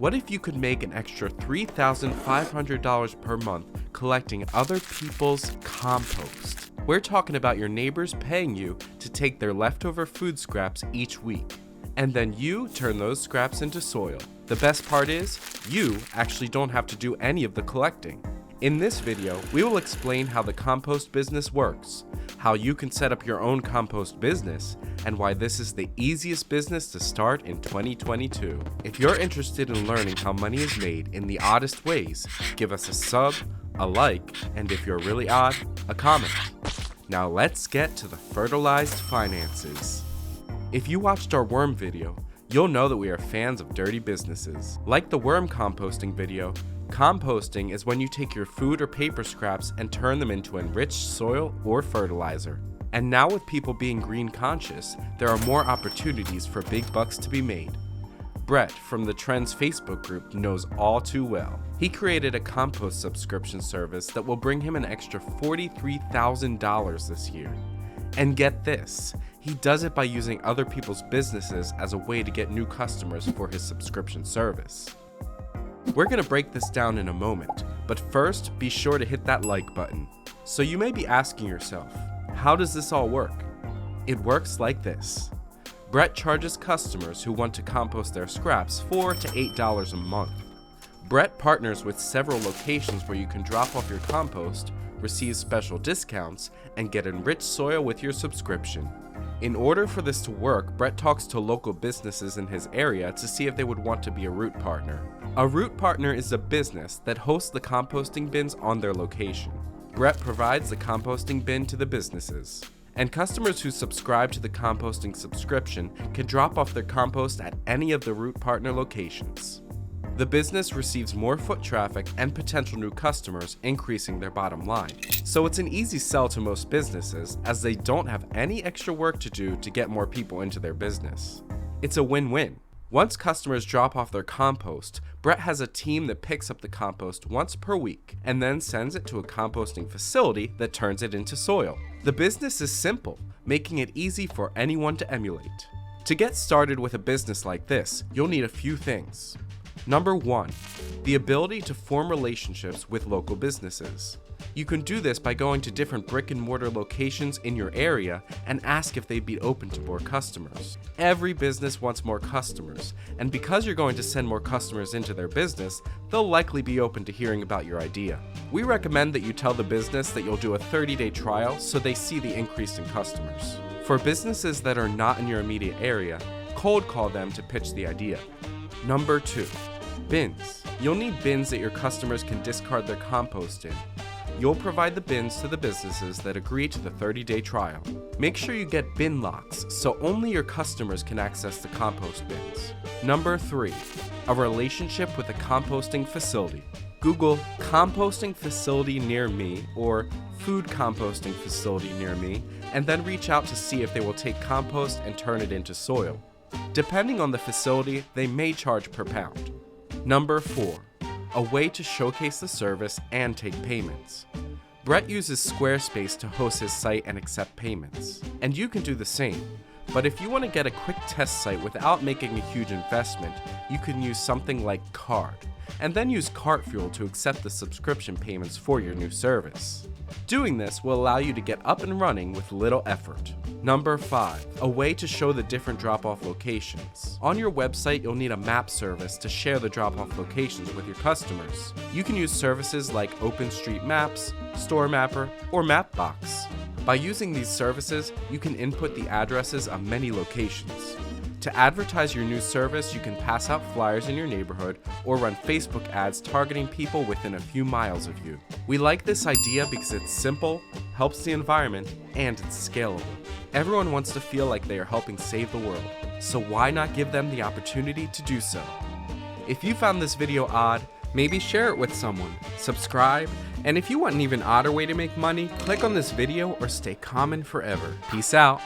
What if you could make an extra $3,500 per month collecting other people's compost? We're talking about your neighbors paying you to take their leftover food scraps each week, and then you turn those scraps into soil. The best part is, you actually don't have to do any of the collecting. In this video, we will explain how the compost business works, how you can set up your own compost business, and why this is the easiest business to start in 2022. If you're interested in learning how money is made in the oddest ways, give us a sub, a like, and if you're really odd, a comment. Now let's get to the fertilized finances. If you watched our worm video, you'll know that we are fans of dirty businesses. Like the worm composting video, composting is when you take your food or paper scraps and turn them into enriched soil or fertilizer. And now with people being green conscious, there are more opportunities for big bucks to be made. Brett from the Trends Facebook group knows all too well. He created a compost subscription service that will bring him an extra $43,000 this year. And get this, he does it by using other people's businesses as a way to get new customers for his subscription service. We're going to break this down in a moment, but first be sure to hit that like button. So you may be asking yourself, how does this all work? It works like this. Brett charges customers who want to compost their scraps $4 to $8 a month. Brett partners with several locations where you can drop off your compost, receive special discounts, and get enriched soil with your subscription. In order for this to work, Brett talks to local businesses in his area to see if they would want to be a route partner. A route partner is a business that hosts the composting bins on their location. Brett provides the composting bin to the businesses, and customers who subscribe to the composting subscription can drop off their compost at any of the route partner locations. The business receives more foot traffic and potential new customers, increasing their bottom line. So it's an easy sell to most businesses, as they don't have any extra work to do to get more people into their business. It's a win-win. Once customers drop off their compost, Brett has a team that picks up the compost once per week and then sends it to a composting facility that turns it into soil. The business is simple, making it easy for anyone to emulate. To get started with a business like this, you'll need a few things. Number 1, the ability to form relationships with local businesses. You can do this by going to different brick and mortar locations in your area and ask if they'd be open to more customers. Every business wants more customers, and because you're going to send more customers into their business, they'll likely be open to hearing about your idea. We recommend that you tell the business that you'll do a 30-day trial so they see the increase in customers. For businesses that are not in your immediate area, cold call them to pitch the idea. Number 2, bins. You'll need bins that your customers can discard their compost in. You'll provide the bins to the businesses that agree to the 30-day trial. Make sure you get bin locks so only your customers can access the compost bins. Number 3, a relationship with a composting facility. Google composting facility near me or food composting facility near me, and then reach out to see if they will take compost and turn it into soil. Depending on the facility, they may charge per pound. Number 4, a way to showcase the service and take payments. Brett uses Squarespace to host his site and accept payments, and you can do the same. But if you want to get a quick test site without making a huge investment, you can use something like Card, and then use Cartfuel to accept the subscription payments for your new service. Doing this will allow you to get up and running with little effort. Number 5, a way to show the different drop-off locations. On your website, you'll need a map service to share the drop-off locations with your customers. You can use services like OpenStreetMaps, StoreMapper, or Mapbox. By using these services, you can input the addresses of many locations. To advertise your new service, you can pass out flyers in your neighborhood or run Facebook ads targeting people within a few miles of you. We like this idea because it's simple, helps the environment, and it's scalable. Everyone wants to feel like they are helping save the world, so why not give them the opportunity to do so? If you found this video odd, maybe share it with someone, subscribe, and if you want an even odder way to make money, click on this video or stay common forever. Peace out.